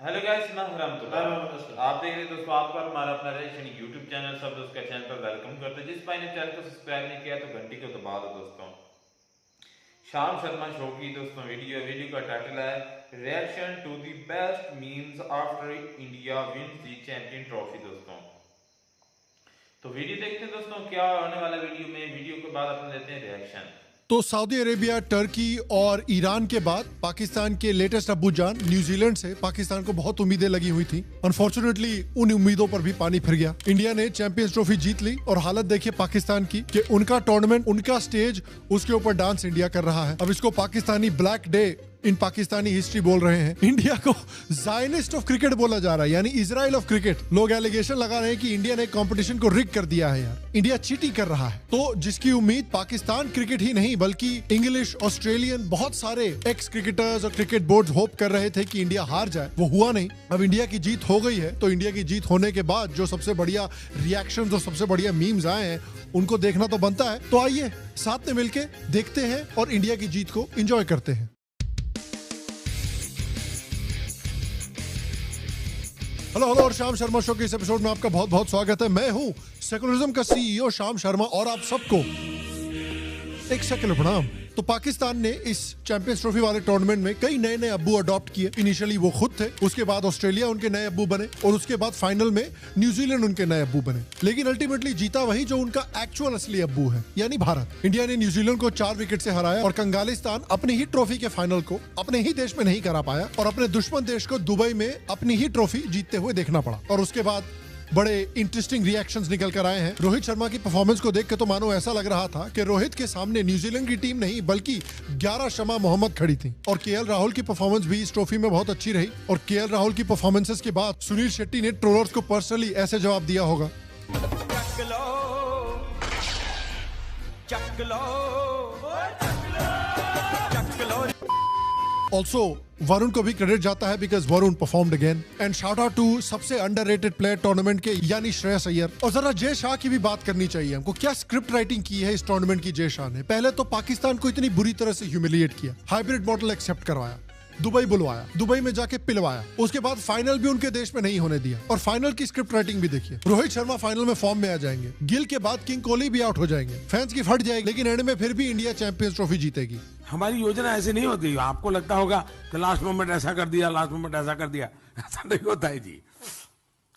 Hello guys, मैं आप देख रहे हैं दोस्तों आपका हमारा अपना रेशन यूट्यूब चैनल। सब दोस्त का चैनल पर वेलकम करते हैं। जिस भाई ने चैनल को सब्सक्राइब नहीं किया तो घंटी को दबा दो दोस्तों। श्याम शर्मा शो की दोस्तों वीडियो का टाइटल है reaction to the best memes after India wins the champion trophy. दोस्तों तो वीडियो देखते हैं दोस्तों क्या होने वाला वीडियो के बाद अपन लेते हैं रिएक्शन। तो सऊदी अरेबिया, टर्की और ईरान के बाद पाकिस्तान के लेटेस्ट अब्बूजान न्यूजीलैंड से पाकिस्तान को बहुत उम्मीदें लगी हुई थी। अनफॉर्चुनेटली उन उम्मीदों पर भी पानी फिर गया। इंडिया ने चैंपियंस ट्रॉफी जीत ली और हालत देखिए पाकिस्तान की कि उनका टूर्नामेंट, उनका स्टेज, उसके ऊपर डांस इंडिया कर रहा है। अब इसको Pakistani black day in Pakistani history बोल रहे हैं। इंडिया को जायनिस्ट ऑफ क्रिकेट बोला जा रहा है, यानी इजराइल ऑफ क्रिकेट। लोग एलिगेशन लगा रहे हैं कि इंडिया ने कंपटीशन को रिग कर दिया है, यार इंडिया चीटिंग कर रहा है। तो जिसकी उम्मीद पाकिस्तान क्रिकेट ही नहीं बल्कि इंग्लिश, ऑस्ट्रेलियन, बहुत सारे एक्स क्रिकेटर्स और क्रिकेट बोर्ड होप कर रहे थे कि इंडिया हार जाए, वो हुआ नहीं। अब इंडिया की जीत हो गई है, तो इंडिया की जीत होने के बाद जो सबसे बढ़िया रिएक्शन और सबसे बढ़िया मीम्स आए हैं उनको देखना तो बनता है। तो आइए साथ में मिलके देखते हैं और इंडिया की जीत को एंजॉय करते हैं। हेलो और शाम शर्मा शो के इस एपिसोड में आपका बहुत बहुत स्वागत है। मैं हूं सेकुलरिज्म का सीईओ शाम शर्मा और आप सबको एक सेकुलर प्रणाम। तो पाकिस्तान ने इस चैंपियंस ट्रॉफी वाले टूर्नामेंट में कई नए नए अब्बू अडॉप्ट किए। इनिशियली वो खुद थे, उसके बाद ऑस्ट्रेलिया उनके नए अब्बू बने और उसके बाद फाइनल में न्यूजीलैंड उनके नए अब्बू बने। लेकिन अल्टीमेटली जीता वही जो उनका एक्चुअल असली अब्बू है, यानी भारत। इंडिया ने न्यूजीलैंड को 4 विकेट से हराया और कंगालिस्तान अपनी ही ट्रॉफी के फाइनल को अपने ही देश में नहीं करा पाया और अपने दुश्मन देश को दुबई में अपनी ही ट्रॉफी जीतते हुए देखना पड़ा। और उसके बाद बड़े इंटरेस्टिंग रिएक्शंस निकल कर आए हैं। रोहित शर्मा की परफॉर्मेंस को देख के तो मानो ऐसा लग रहा था कि रोहित के सामने न्यूजीलैंड की टीम नहीं बल्कि 11 शमा मोहम्मद खड़ी थी। और केएल राहुल की परफॉर्मेंस भी इस ट्रॉफी में बहुत अच्छी रही। और केएल राहुल की परफॉर्मेंसेस के बाद सुनील शेट्टी ने ट्रोलर्स को पर्सनली ऐसे जवाब दिया होगा। ऑल्सो वरुण को भी क्रेडिट जाता है because Varun performed again. And shout out to सबसे अंडररेटेड प्लेयर टूर्नामेंट के यानी श्रेयस अय्यर। और जरा जय शाह की भी बात करनी चाहिए हमको। क्या स्क्रिप्ट राइटिंग की है इस टूर्नामेंट की जय शाह ने। पहले तो पाकिस्तान को इतनी बुरी तरह से ह्यूमिलिएट किया, हाइब्रिड मॉडल एक्सेप्ट करवाया, दुबई बुलवाया, दुबई में जाके पिलवाया, उसके बाद फाइनल भी उनके देश में नहीं होने दिया। और फाइनल की स्क्रिप्ट राइटिंग भी देखिए। रोहित शर्मा फाइनल में फॉर्म में आ जाएंगे, गिल के बाद किंग कोहली भी आउट हो जाएंगे, फैंस की फट जाएगी, लेकिन एंड में फिर भी इंडिया चैंपियंस ट्रॉफी जीतेगी। हमारी योजना ऐसे नहीं होती। आपको लगता होगा कि लास्ट मोमेंट ऐसा कर दिया, लास्ट मोमेंट ऐसा कर दिया, ऐसा नहीं होता है जी।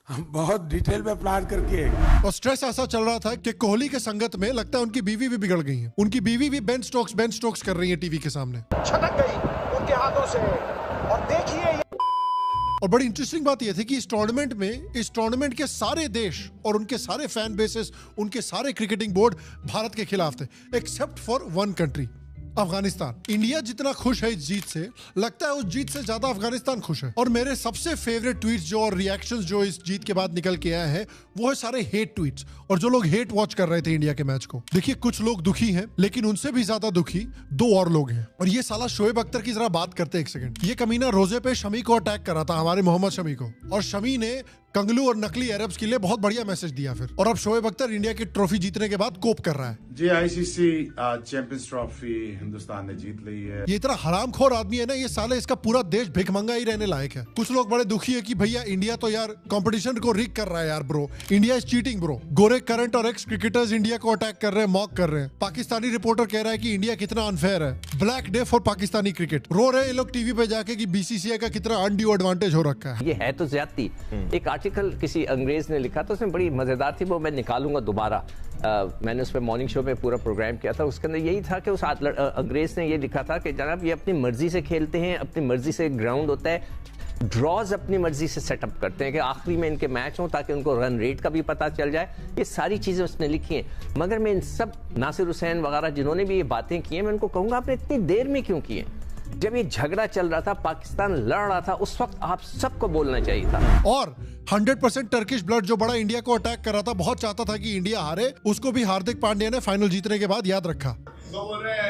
हम बहुत डिटेल में प्लान करके। और स्ट्रेस ऐसा चल रहा था कि कोहली के संगत में लगता है उनकी बीवी भी बिगड़ गई है। उनकी बीवी भी बेन स्टोक्स कर रही है टीवी के सामने, छटक गई उनके हाथों से। और देखिए और बड़ी इंटरेस्टिंग बात यह थी कि इस टूर्नामेंट के सारे देश और उनके सारे फैन बेसेस, उनके सारे क्रिकेटिंग बोर्ड भारत के खिलाफ थे except for one country, Afghanistan. India जितना खुश है इस जीत से, लगता है उस जीत से ज्यादा अफगानिस्तान खुश है। और मेरे सबसे फेवरेट ट्वीट्स जो और रिएक्शंस जो इस जीत के बाद निकल के आए हैं वो है सारे हेट ट्वीट्स। और जो लोग हेट वॉच कर रहे थे इंडिया के मैच को, देखिए कुछ लोग दुखी हैं, लेकिन उनसे भी ज्यादा दुखी 2 और लोग हैं। और ये साला शोएब अख्तर की जरा बात करते एक सेकंड। ये कमीना रोजे पे शमी को अटैक करा था, हमारे मोहम्मद शमी को, और शमी ने कंगलू और नकली अरब्स के लिए बहुत बढ़िया मैसेज दिया फिर। और अब शोएब अख्तर इंडिया की ट्रॉफी जीतने के बाद कोप कर रहा है। जी आईसीसी चैंपियंस ट्रॉफी हिंदुस्तान ने जीत ली है। ये इतना हरामखोर आदमी है ना, ये साले इसका पूरा देश भिखमंगा ही रहने लायक है। कुछ लोग बड़े दुखी है कि भैया इंडिया तो यार कंपटीशन को रिग कर रहा है यार bro, India is cheating bro. Gore current और एक्स क्रिकेटर्स इंडिया को अटैक कर रहे हैं, मॉक कर रहे हैं। पाकिस्तानी रिपोर्टर कह रहा है कि इंडिया कितना अनफेयर है, black day for Pakistani cricket. रो रहे हैं ये लोग टीवी पे जाके कि बीसीसीआई का कितना अनड्यू एडवांटेज हो रखा है। ये है तो ज्यादती। एक आर्टिकल किसी अंग्रेज ने लिखा था, उसमें बड़ी मजेदार थी, वो मैं निकालूंगा दोबारा। मैंने उस पर मॉर्निंग शो में पूरा प्रोग्राम किया था। उसके अंदर यही था कि उस अंग्रेज ने ये लिखा था कि जनाब ये अपनी मर्जी से खेलते हैं, अपनी मर्जी से ग्राउंड होता है, ड्रॉज अपनी मर्जी से सेटअप करते हैं कि आखिरी में इनके मैच हो ताकि उनको रन रेट का भी पता चल जाए। ये सारी चीजें उसने लिखी हैं। मगर मैं इन सब, नासिर हुसैन वगैरह जिन्होंने भी ये बातें की हैं, मैं उनको कहूंगा आपने इतनी देर में क्यों की है? जब ये झगड़ा चल रहा था, पाकिस्तान लड़ रहा था, उस वक्त आप सबको बोलना चाहिए था। और 100% टर्किश ब्लड जो बड़ा इंडिया को अटैक कर रहा था, बहुत चाहता था कि इंडिया हारे, उसको भी हार्दिक पांड्या ने फाइनल जीतने के बाद याद रखा। बोल रहे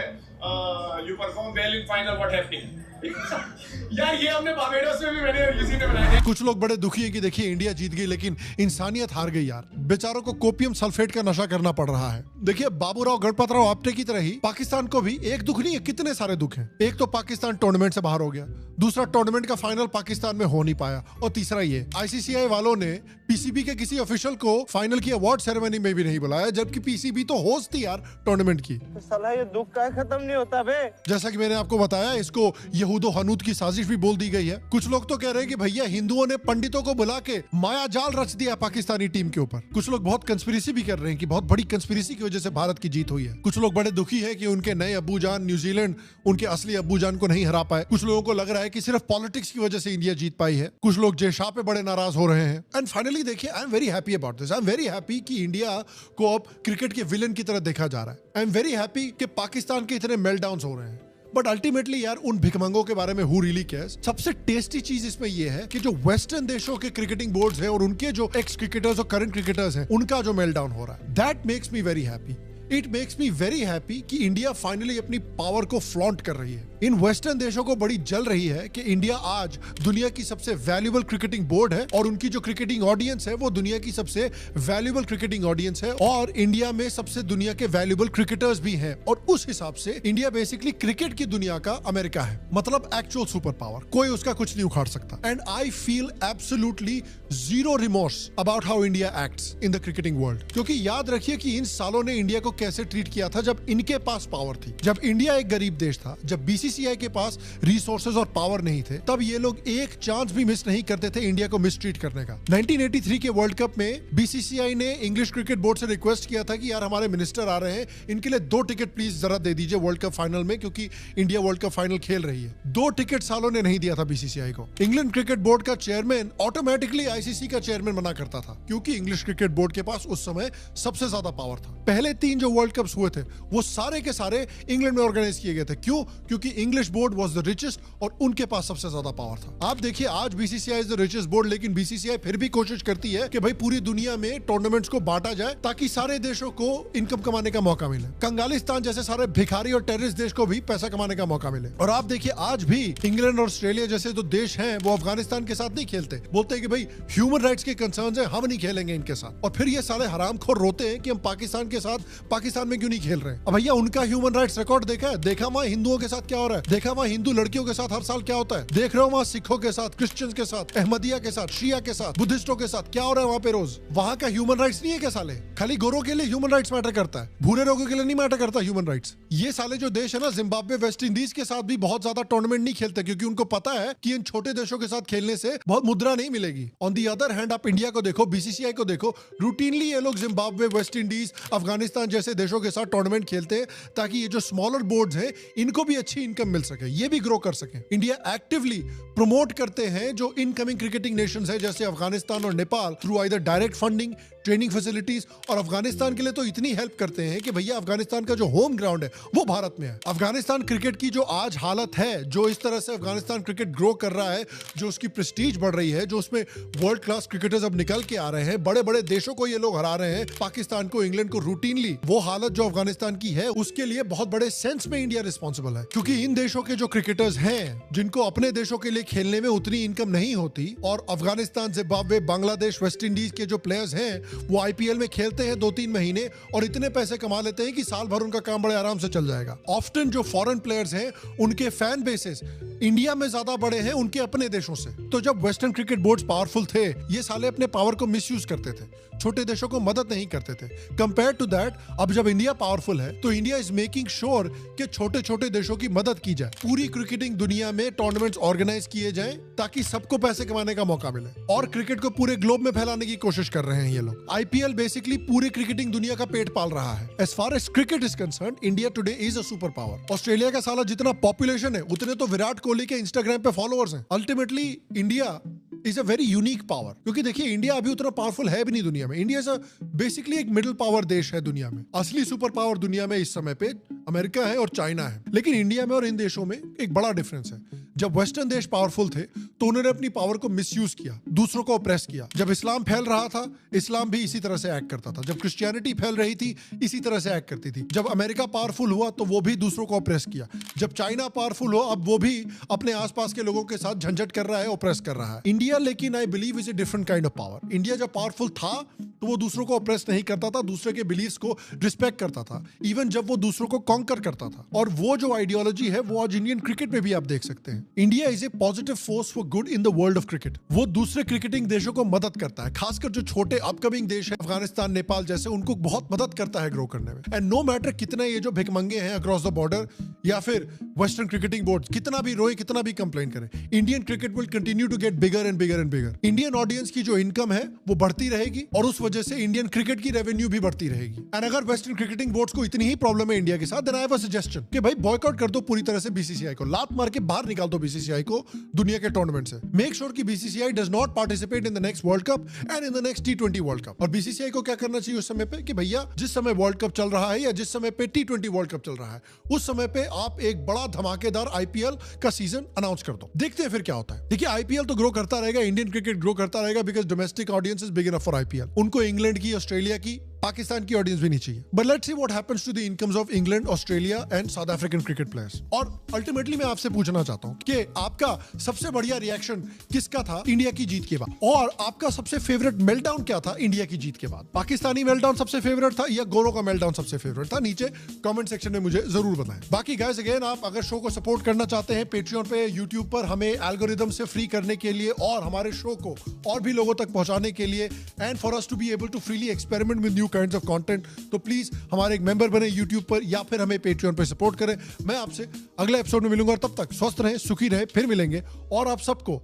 you perform well in final, what happening? यार ये हमने बार्बाडोस में भी मैंने किसी ने बनाया है। कुछ लोग बड़े दुखी है कि देखिए इंडिया जीत गई लेकिन इंसानियत हार गई यार। बेचारों को कोपियम सल्फेट का नशा करना पड़ रहा है। देखिए बाबूराव गणपतराव आपटे की तरह ही पाकिस्तान को भी एक दुख नहीं है, कितने सारे दुख हैं। एक तो पाकिस्तान टूर्नामेंट से बाहर हो गया, दूसरा टूर्नामेंट का फाइनल पाकिस्तान में हो नहीं पाया, और तीसरा ये आईसीसीआई वालों ने पीसीबी के किसी ऑफिशियल को फाइनल की अवार्ड सेरेमनी में भी नहीं बुलाया, जबकि पीसीबी तो होस्ट थी यार टूर्नामेंट की। साला ये दुख का खत्म नहीं होता बे। जैसा कि मैंने आपको बताया, इसको यहूदो हनूत की साजिश भी बोल दी गई है। कुछ लोग तो कह रहे हैं कि भैया हिंदुओं ने पंडितों को बुला के माया जाल रच दिया पाकिस्तानी टीम के ऊपर। कुछ लोग बहुत कंस्पिरेसी भी कर रहे हैं कि बहुत बड़ी कंस्पिरेसी की वजह से भारत की जीत हुई है। कुछ लोग बड़े दुखी है कि उनके नए अब्बूजान न्यूजीलैंड उनके असली अब्बूजान को नहीं हरा पाए। कुछ लोगों को लग रहा है कि सिर्फ पॉलिटिक्स की वजह से इंडिया जीत पाई है। कुछ लोग जय शाह पे बड़े नाराज हो रहे हैं। एंड फाइनली देखिए, I am very happy about this. I am very happy कि इंडिया को अब क्रिकेट के विलेन की तरह देखा जा रहा है। आई एम वेरी हैप्पी कि पाकिस्तान के इतने मेल्टडाउन्स हो रहे हैं। बट अल्टीमेटली यार उन भिखमंगों के बारे में हु रियली केयर्स। सबसे टेस्टी चीज इसमें यह है कि जो वेस्टर्न देशों के क्रिकेटिंग बोर्ड्स हैं और उनके जो एक्स क्रिकेटर्स और करंट क्रिकेटर्स हैं, उनका जो मेल्टडाउन हो रहा है, that makes me very happy. It makes me very happy कि इंडिया फाइनली अपनी पावर को फ्लॉन्ट कर रही है। इन वेस्टर्न देशों को बड़ी जल रही है कि इंडिया आज दुनिया की सबसे वैल्यूएबल क्रिकेटिंग बोर्ड है और उनकी जो क्रिकेटिंग ऑडियंस है वो दुनिया की सबसे वैल्यूएबल क्रिकेटिंग ऑडियंस है, और इंडिया में सबसे दुनिया के वैल्यूएबल क्रिकेटर्स भी हैं। और उस हिसाब से इंडिया बेसिकली क्रिकेट की दुनिया का अमेरिका है, मतलब एक्चुअल सुपर पावर। कोई उसका कुछ नहीं उखाड़ सकता। And I feel absolutely zero remorse about how India acts in the cricketing world. क्योंकि याद रखिए कि इन सालों ने इंडिया को कैसे ट्रीट किया था जब इनके पास पावर थी। जब इंडिया एक गरीब देश था, जब बीसीसीआई के पास रिसोर्सेज और पावर नहीं थे, तब ये लोग एक चांस भी मिस नहीं करते थे इंडिया को मिसट्रीट करने का। 1983 के वर्ल्ड कप में बीसीसीआई ने इंग्लिश क्रिकेट बोर्ड से रिक्वेस्ट किया था कि यार हमारे मिनिस्टर आ रहे हैं, इनके लिए 2 टिकट प्लीज जरा दे दीजिए वर्ल्ड कप फाइनल में, क्योंकि इंडिया वर्ल्ड कप फाइनल खेल रही है। 2 टिकट सालों ने नहीं दिया था बीसीसीआई को। इंग्लैंड क्रिकेट बोर्ड का चेयरमैन ऑटोमेटिकली आईसीसी का चेयरमैन बना करता था, क्योंकि इंग्लिश क्रिकेट बोर्ड के पास उस समय सबसे ज्यादा पावर था। पहले 3 जो वर्ल्ड कप्स हुए थे वो सारे के सारे इंग्लैंड में ऑर्गेनाइज किए गए थे। क्यों? क्योंकि English board was the richest और उनके पास सबसे ज्यादा पावर था। आप देखिए आज BCCI is the richest board, लेकिन बीसीसीआई फिर भी कोशिश करती है कि भाई पूरी दुनिया में टूर्नामेंट्स को बांटा जाए ताकि सारे देशों को इनकम कमाने का मौका मिले। कंगालिस्तान जैसे सारे भिखारी और टेररिस्ट देश को भी पैसा कमाने का मौका मिले। और आप देखिए आज भी इंग्लैंड और ऑस्ट्रेलिया जैसे जो देश हैं वो अफगानिस्तान के साथ नहीं खेलते, बोलते हैं कि भाई ह्यूमन राइट्स के कंसर्न्स हैं, हम नहीं खेलेंगे इनके साथ। और फिर ये साले हरामखोर रोते हैं कि हम पाकिस्तान के साथ पाकिस्तान में क्यों नहीं खेल रहे। अब भैया उनका ह्यूमन राइट्स रिकॉर्ड देखा है? देखा वहां हिंदुओं के साथ क्या हो रहा है? देखा वहां हिंदू लड़कियों के साथ हर साल क्या होता है? देख रहे हो वहां सिखों के साथ, क्रिश्चियंस के साथ, अहमदिया के साथ, शिया के साथ, बुद्धिस्टों के साथ क्या हो रहा है वहां पे रोज? वहां का ह्यूमन राइट्स नहीं है क्या साले? खाली गोरों के लिए ह्यूमन राइट्स मैटर करता है, भूरे लोगों के लिए नहीं मैटर करता ह्यूमन राइट्स। ये साले जो देश है ना, जिम्बाब्वे, वेस्ट इंडीज के साथ भी बहुत ज्यादा टूर्नामेंट नहीं खेलते, क्योंकि उनको पता है कि इन छोटे देशों के साथ खेलने से बहुत मुद्रा नहीं मिलेगी। ऑन दी अदर हैंड आप इंडिया को देखो, बीसीसीआई को देखो, रूटीनली ये लोग जिम्बाब्वे, वेस्ट इंडीज, अफगानिस्तान जैसे देशों के साथ टूर्नामेंट खेलते हैं ताकि ये जो स्मॉलर बोर्ड्स हैं इनको भी अच्छी इनकम मिल सके, ये भी ग्रो कर सके। इंडिया एक्टिवली प्रमोट करते हैं जो इनकमिंग क्रिकेटिंग नेशंस है जैसे अफगानिस्तान और Nepal, through either direct funding, training facilities, और अफगानिस्तान के लिए तो इतनी हेल्प करते हैं कि भैया अफगानिस्तान का जो होम ग्राउंड है वो भारत में है। अफगानिस्तान क्रिकेट की जो आज हालत है, जो इस तरह से अफगानिस्तान क्रिकेट ग्रो कर रहा है, जो उसकी प्रेस्टीज बढ़ रही है, जो उसमें वर्ल्ड क्लास क्रिकेटर्स अब निकल के आ रहे हैं, बड़े बड़े देशों को ये लोग हरा रहे हैं, पाकिस्तान को, इंग्लैंड को रूटीनली, वो हालत जो अफगानिस्तान की है उसके लिए बहुत बड़े सेंस में इंडिया रिस्पॉन्सिबल है। क्योंकि इन देशों के जो क्रिकेटर्स हैं जिनको अपने देशों के लिए खेलने में उतनी इनकम नहीं होती, और Afghanistan, Zimbabwe, Bangladesh, West Indies के जो प्लेयर्स हैं वो आईपीएल में खेलते हैं 2-3 महीने और इतने पैसे कमा लेते हैं कि साल भर उनका काम बड़े आराम से चल जाएगा। ऑफ्टन जो फॉरेन प्लेयर्स हैं उनके फैन बेसेस इंडिया में ज्यादा बड़े हैं उनके अपने देशों से। तो जब वेस्टर्न क्रिकेट बोर्ड्स पावरफुल थे, ये साले अपने पावर को मिसयूज करते थे, छोटे देशों को मदद नहीं करते थे। कंपेयर टू दैट, अब जब इंडिया पावरफुल है तो इंडिया इज मेकिंग श्योर कि छोटे छोटे देशों की मदद की जाए। पूरी क्रिकेटिंग दुनिया में टूर्नामेंट्स ऑर्गेनाइज किए जाएं ताकि सबको पैसे कमाने का मौका मिले, और क्रिकेट को पूरे ग्लोब में फैलाने की कोशिश कर रहे हैं ये लोग। आईपीएल बेसिकली पूरी क्रिकेटिंग दुनिया का पेट पाल रहा है। As far as cricket is concerned, India today is a super power. Australia का साला जितना पॉपुलेशन है उतने तो विराट कोहली के इंस्टाग्राम पे फॉलोअर्स हैं। Ultimately India is a very unique power, क्योंकि देखिए इंडिया अभी उतना पावरफुल है भी नहीं दुनिया में। इंडिया इज बेसिकली एक मिडिल पावर देश है दुनिया में। असली सुपर पावर दुनिया में इस समय पे अमेरिका है और चाइना है, लेकिन इंडिया में और इन देशों में एक बड़ा डिफरेंस है। जब वेस्टर्न देश पावरफुल थे तो उन्होंने अपनी पावर को मिसयूज किया, दूसरों को ऑप्रेस किया। जब इस्लाम फैल रहा था, इस्लाम भी इसी तरह से एक्ट करता था। जब क्रिश्चियनिटी फैल रही थी, इसी तरह से एक्ट करती थी। जब अमेरिका पावरफुल हुआ तो वो भी दूसरों को ऑप्रेस किया। जब चाइना पावरफुल हो, अब वो भी अपने आसपास के लोगों के साथ झंझट कर रहा है, ऑप्रेस कर रहा है। इंडिया लेकिन I believe is a different kind of power. India जब पावरफुल था तो वो दूसरों को ऑप्रेस नहीं करता था, दूसरे के बिलीव्स को रिस्पेक्ट करता था, इवन जब वो दूसरों को कॉन्कर करता था। और वो जो आइडियोलॉजी है वो आज इंडियन क्रिकेट में भी आप देख सकते हैं। India is a positive force for good in the world of cricket. वो दूसरे क्रिकेटिंग देशों को मदद करता है, खासकर जो छोटे अपकमिंग देश है, अफगानिस्तान, नेपाल जैसे, उनको बहुत मदद करता है ग्रो करने में। एंड नो मैटर कितने ये जो भिखमंगे हैं अक्रॉस द बॉर्डर या फिर वेस्टर्न क्रिकेटिंग बोर्ड कितना भी रोए, कितना भी कंप्लेन करें, Indian cricket will continue to get bigger and bigger and bigger. Indian audience की जो इनकम है वो बढ़ती रहेगी और उस वजह से इंडियन क्रिकेट की रेवेन्यू भी बढ़ती रहेगी। एंड अगर वेस्टर्न क्रिकेटिंग बोर्ड्स को इतनी ही प्रॉब्लम है इंडिया के साथ, then I have a suggestion कि भाई बॉयकॉट कर दो पूरी तरह से बीसीसीआई को, लात मार के बाहर निकाल दो बीसीसीआई को दुनिया के टूर्नामेंट से। मेक श्योर कि BCCI does not participate in the next world cup and in the next T20 world cup. और बीसीसीआई को क्या करना चाहिए उस समय पे कि भैया जिस समय वर्ल्ड कप चल रहा है या जिस समय पे T20 वर्ल्ड कप चल रहा है, उस समय पे आप एक बड़ा धमाकेदार आईपीएल का सीजन अनाउंस कर दो। देखते हैं फिर क्या होता है। देखिए आईपीएल तो ग्रो करता रहेगा, इंडियन क्रिकेट ग्रो करता रहेगा, because domestic audience is big enough for IPL. उनको इंग्लैंड की, ऑस्ट्रेलिया की, पाकिस्तान की ऑडियंस भी नहीं चाहिए। But let's see what happens to the incomes of England, Australia and South African cricket players. और अल्टीमेटली मैं आपसे पूछना चाहता हूं कि आपका सबसे बढ़िया रिएक्शन किसका था इंडिया की जीत के बाद, और आपका सबसे फेवरेट मेल्टडाउन क्या था इंडिया की जीत के बाद? पाकिस्तानी मेल्टडाउन सबसे फेवरेट था या गोरों का मेल्टडाउन सबसे फेवरेट था? नीचे कमेंट सेक्शन में मुझे जरूर बताएं। बाकी गाइस अगेन, आप अगर शो को सपोर्ट करना चाहते हैं पेट्रियन पे, यूट्यूब पर हमें एल्गोरिदम से फ्री करने के लिए और हमारे शो को और भी लोगों तक पहुंचाने के लिए, and for us to be able to freely experiment with new kinds of content, तो प्लीज हमारे एक मेंबर बने यूट्यूब पर या फिर हमें पेट्रियन पे सपोर्ट करें। मैं आपसे अगले एपिसोड में मिलूंगा और तब तक स्वस्थ रहें, सुखी रहें, फिर मिलेंगे। और आप सबको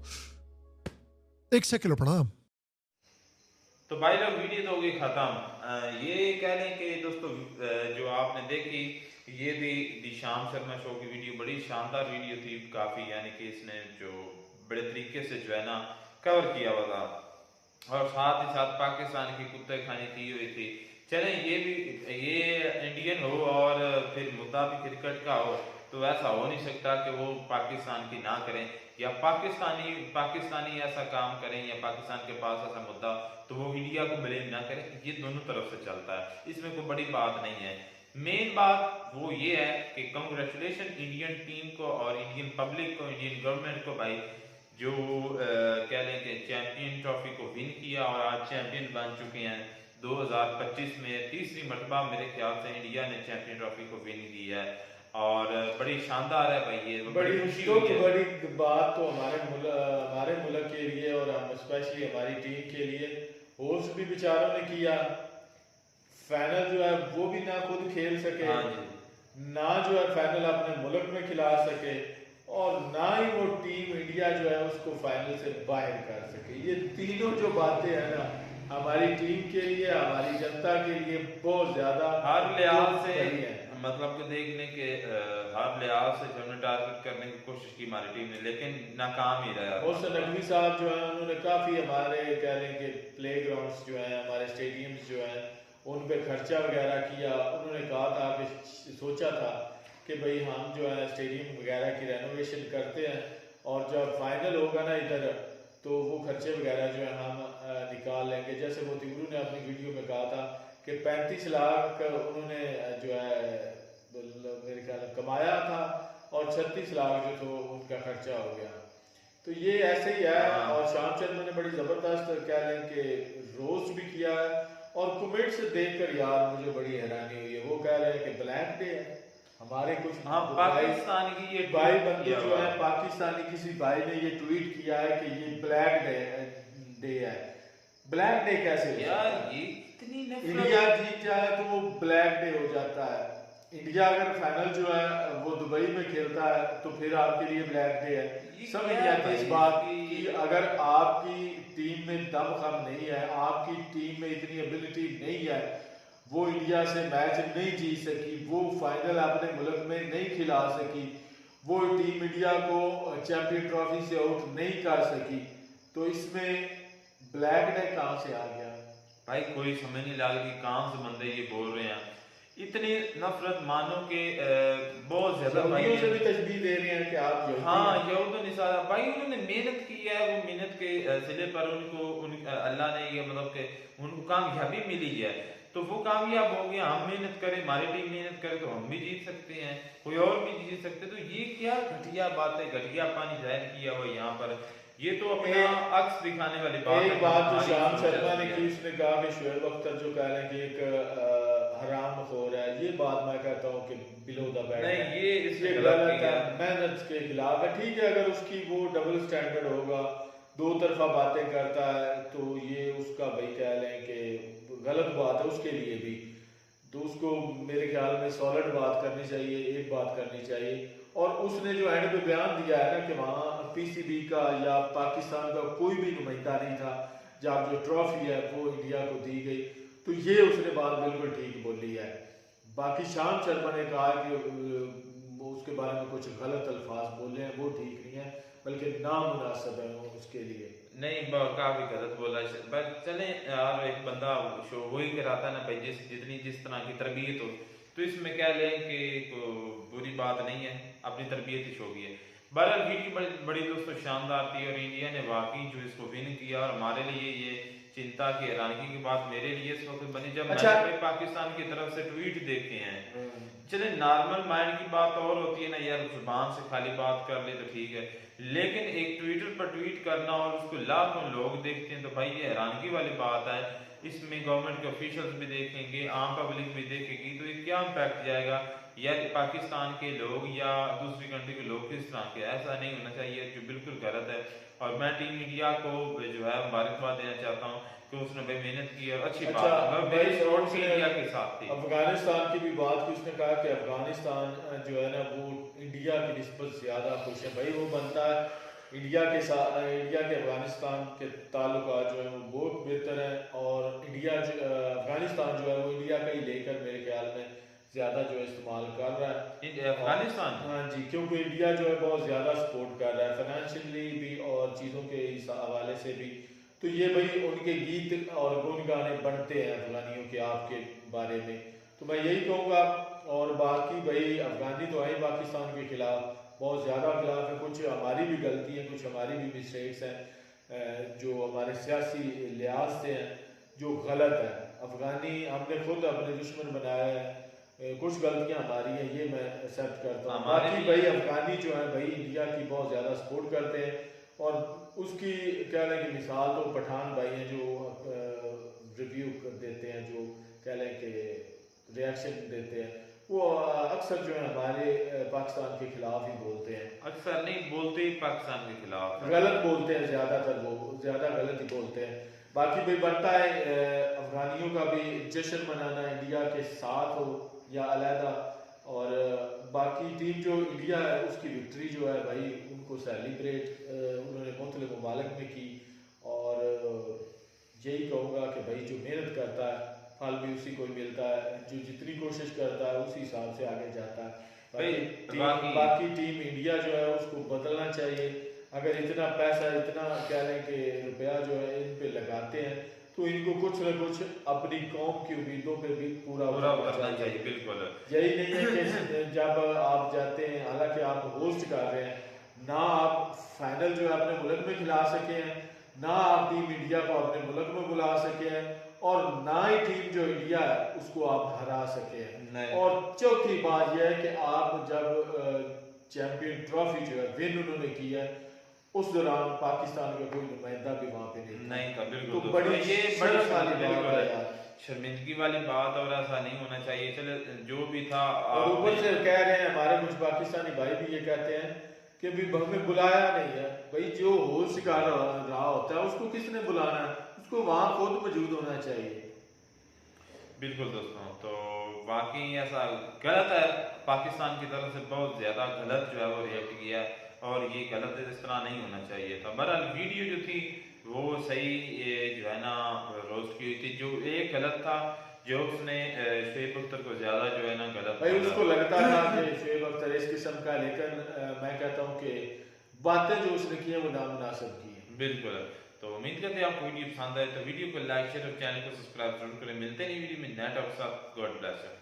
1 किलो प्रणाम। तो भाई लोग वीडियो तो होगी खत्म। ये कह लें कि दोस्तों जो आपने देखी ये थी दी शाम शर्मा शो की वीडियो, बड़ी शानदार वीडियो थी काफ़ी, यानी कि इसने जो बड़े तरीके से जो है ना कवर किया हुआ था और साथ ही साथ पाकिस्तान की कुत्ते खानी की हुई थी। चलें ये भी, ये इंडियन हो और फिर मुद्दा भी क्रिकेट का हो तो ऐसा हो नहीं सकता कि वो पाकिस्तान की ना करें या पाकिस्तानी ऐसा काम करें या पाकिस्तान के पास ऐसा मुद्दा तो वो इंडिया को ब्लेम ना करें। ये दोनों तरफ से चलता है, इसमें कोई बड़ी बात नहीं है। मेन बात वो ये है कि कंग्रेचुलेशन इंडियन टीम को और इंडियन पब्लिक को, इंडियन गवर्नमेंट को भाई, जो कह लें कि चैंपियन ट्रॉफी को विन किया और आज चैंपियन बन चुके हैं। 2025 में तीसरी मरतबा मेरे ख्याल से इंडिया ने चैंपियन ट्रॉफी को विन की है और बड़ी शानदार है भाई। ये बड़ी खुशी की बड़ी बात तो हमारे मुल्क के लिए और हम स्पेशली हमारी टीम के लिए, होस्ट भी बेचारों ने किया, फाइनल जो है वो भी ना खुद खेल सके, ना जो है फाइनल अपने मुल्क में खिला सके और ना ही वो टीम इंडिया जो है उसको फाइनल से बाहर कर सके। ये तीनों जो बातें हैं ना हमारी टीम के लिए, हमारी जनता के लिए बहुत ज्यादा हर लिहाज से, मतलब कि देखने के हर लिहाज से जो हमने टारगेट करने की कोशिश की हमारी टीम ने, लेकिन नाकाम ही रहा। मोहसिन नकवी साहब जो है उन्होंने काफी हमारे कह लें कि प्ले ग्राउंड्स जो है, हमारे स्टेडियम्स जो है उन पे खर्चा वगैरह किया। उन्होंने कहा था कि सोचा था कि भाई हम जो है स्टेडियम वगैरह की रेनोवेशन करते हैं और जब फाइनल होगा ना इधर तो वो खर्चे वगैरह जो है हम निकाल लेंगे। जैसे मोती गुरु ने अपनी वीडियो में कहा था कि 35 लाख उन्होंने जो है मेरे ख्याल कमाया था और 36 लाख जो तो उनका खर्चा हो गया। तो ये ऐसे ही है। और शाम शर्मा ने बड़ी ज़बरदस्त कह लें कि रोस्ट भी किया है और कमेंट से देखकर यार मुझे बड़ी हैरानी हुई है। वो कह रहे हैं कि ब्लैक डे है हमारे कुछ पाकिस्तान की ये भाई बंदे जो है, पाकिस्तानी किसी भाई ने ये ट्वीट किया है कि ये ब्लैक डे है। ब्लैक डे कैसे यार, ये इतनी इंडिया जीत जाए तो वो ब्लैक डे हो जाता है। इंडिया अगर फाइनल जो है वो दुबई में खेलता है तो फिर आपके लिए ब्लैक डे है। समझ जाते इस बात की अगर आपकी टीम में दम खम नहीं है, आपकी टीम में इतनी एबिलिटी नहीं है, वो इंडिया से मैच नहीं जीत सकी, वो फाइनल अपने मुल्क में नहीं खिला सकी, वो टीम इंडिया को चैंपियन ट्रॉफी से आउट नहीं कर सकी, तो इसमें ब्लैक डे कहां से आ गया भाई? कोई समझ नहीं लग रही कहां से बंदे ये बोल रहे हैं। इतनी नफरत मानो के बहुत ज्यादा सऊदियों से भी तशबीह दे रहे हैं कि आप यहूदी हाँ हैं। यहूद निसारा भाई उन्होंने मेहनत की है, वो मेहनत के सिले पर उनको अल्लाह ने ये मतलब कि उनको कामयाबी मिली है, तो वो कामयाब हो गया। हम मेहनत करें, हमारी टीम मेहनत करे तो हम भी जीत सकते हैं, कोई और भी जीत सकते हैं। तो ये क्या घटिया बात है, घटिया पानी जाहिर किया हुआ यहाँ पर, ये तो अपना अक्स दिखाने वाली बात है। एक बात जो शाम शर्मा ने की, उसने कहा कि शोएब अख्तर जो कह रहे हैं कि एक हराम खोर है, ये बात मैं कहता हूँ कि बिलो द बेल्ट नहीं, ये इससे गलत है, मेहनत के खिलाफ है। ठीक है, अगर उसकी वो डबल स्टैंडर्ड होगा, दो तरफा बातें करता है, तो ये उसका भाई कह लें कि गलत बात है उसके लिए भी। तो उसको मेरे ख्याल में सॉलिड बात करनी चाहिए, एक बात करनी चाहिए। और उसने जो एंड पे बयान दिया है ना कि वहाँ पीसीबी का या पाकिस्तान का कोई भी नुमाइंदा नहीं था, जब जो ट्रॉफी है वो इंडिया को दी गई, तो ये उसने बात बिल्कुल ठीक बोली है। बाकी शाम शर्मा ने कहा कि उसके बारे में कुछ गलत अल्फाज बोले हैं, वो ठीक नहीं है, बल्कि नामुनासिब है वो उसके लिए। नहीं, काफी गलत बोला। बस चले यार, एक बंदा शो वही कराता ना भाई, जिस तरह की तरबियत हो, तो इसमें कह लें कि बुरी बात नहीं है, अपनी तरबियत ही शो की है। बहरहाल वीडियो बड़ी दोस्तों शानदार थी और इंडिया ने वाकई जो इसको विन किया, और हमारे लिए ये चिंता की हैरानगी की बात मेरे लिए इस वक्त बनी जब मैंने पाकिस्तान की तरफ से ट्वीट देखे हैं। चले नॉर्मल माइंड की बात और होती है ना यार, जुबान से खाली बात कर ले तो ठीक है, लेकिन एक ट्विटर पर ट्वीट करना और उसको लाखों लोग देखते हैं, तो भाई ये हैरानगी वाली बात है। इसमें गवर्नमेंट के ऑफिशियल्स भी देखेंगे, आम पब्लिक भी देखेगी, तो ये क्या इम्पैक्ट जाएगा यार पाकिस्तान के लोग या दूसरी कंट्री के लोग किस तरह के, ऐसा नहीं होना चाहिए, जो बिल्कुल गलत है। और मैं टीम इंडिया को जो है मुबारकबाद देना चाहता हूँ कि उसने भाई मेहनत की और अच्छी बात है, इंडिया के साथ थी। अफगानिस्तान की भी बात की, उसने कहा कि अफगानिस्तान जो है ना वो इंडिया की निस्बत ज्यादा खुश है। भाई वो बनता है इंडिया के साथ, इंडिया के अफगानिस्तान के ताल्लुकात जो है वो बहुत बेहतर है, और इंडिया जो अफगानिस्तान जो है वो इंडिया का ही लेकर मेरे ख्याल में ज्यादा जो है इस्तेमाल कर रहा है अफगानिस्तान। हाँ जी, क्योंकि इंडिया जो है बहुत ज्यादा सपोर्ट कर रहा है फाइनेंशियली भी और चीज़ों के हवाले से भी। तो ये भाई उनके गीत और गुन गाने बनते हैं अफगानियों के आपके बारे में, तो मैं यही कहूँगा। और बाकी भाई अफगानी तो है पाकिस्तान के खिलाफ, बहुत ज़्यादा खिलाफ है, कुछ हमारी भी गलती है, कुछ हमारी भी मिस्टेक्स हैं जो हमारे सियासी लिहाज से हैं, जो गलत है। अफगानी हमने खुद अपने दुश्मन बनाया है, कुछ गलतियां हमारी हैं, ये मैं एक्सेप्ट करता हूँ। बाकी भाई अफगानी जो है भाई इंडिया की बहुत ज़्यादा सपोर्ट करते हैं, और उसकी कह लें कि मिसाल तो पठान भाई हैं जो रिव्यू देते हैं, जो कह लें कि रिएक्शन देते हैं, वो अक्सर जो है हमारे पाकिस्तान के खिलाफ ही बोलते हैं। अक्सर नहीं बोलते ही पाकिस्तान के खिलाफ, गलत बोलते हैं, ज़्यादातर वो ज़्यादा गलत ही बोलते हैं। बाकी भाई बनता है अफगानियों का भी जश्न मनाना, इंडिया के साथ हो या अलहदा, और बाकी टीम जो इंडिया है उसकी विक्ट्री जो है भाई उनको सेलिब्रेट उन्होंने मुख्तलिफ ममालिक में की। और यही कहूँगा कि भाई जो मेहनत करता है फल भी उसी को मिलता है, जो जितनी कोशिश करता है उसी हिसाब से आगे जाता है। बाकी टीम इंडिया जो है उसको बदलना चाहिए। अगर इतना पैसा, इतना कह लें कि रुपया जो है इन पे लगाते हैं, तो इनको कुछ न कुछ अपनी कौम की उम्मीदों पे भी पूरा करना चाहिए। बिल्कुल यही नहीं है कि जब आप जाते हैं, हालांकि आप होस्ट कर रहे हैं, ना आप फाइनल जो है अपने मुल्क में खिला सके हैं, ना आप टीम इंडिया को अपने मुल्क में बुला सके हैं, और ना ही टीम जो इंडिया है उसको आप हरा सके हैं। और चौथी बात यह है कि आप जब चैंपियन ट्रॉफी जो है विन उन्होंने की है, उस दौरान पाकिस्तान का कोई नुमाइंदा भी वहाँ पे नहीं था। बिल्कुल तो बड़ी ये बड़ी शर्मिंदगी वाली बात, और ऐसा नहीं होना चाहिए। चले जो भी था, और ऊपर से कह रहे हैं हमारे कुछ पाकिस्तानी भाई भी ये कहते हैं कि भी हमें बुलाया नहीं है। भाई जो होल शिकार रहा होता है उसको किसने बुलाना है, उसको वहाँ खुद मौजूद होना चाहिए। बिल्कुल दोस्तों, तो बाकी ऐसा गलत है, पाकिस्तान की तरफ से बहुत ज्यादा गलत जो है वो रिएक्ट किया, और ये गलत है, इस तरह नहीं होना चाहिए था। बहरहाल वीडियो जो थी वो सही जो है ना रोस्ट की हुई थी। जो एक गलत था जो उसने शोएब अख्तर को ज्यादा जो है ना गलत, भाई उसको लगता था कि शोएब अख्तर इस किस्म का, लेकिन मैं कहता हूँ कि बातें जो उसने की है वो नामुनासिब की है। बिल्कुल। तो उम्मीद करते हैं आपको वीडियो पसंद आए, तो वीडियो को लाइक शेयर और चैनल को सब्सक्राइब जरूर करें। मिलते हैं वीडियो में नए टॉपिक के साथ। God bless you.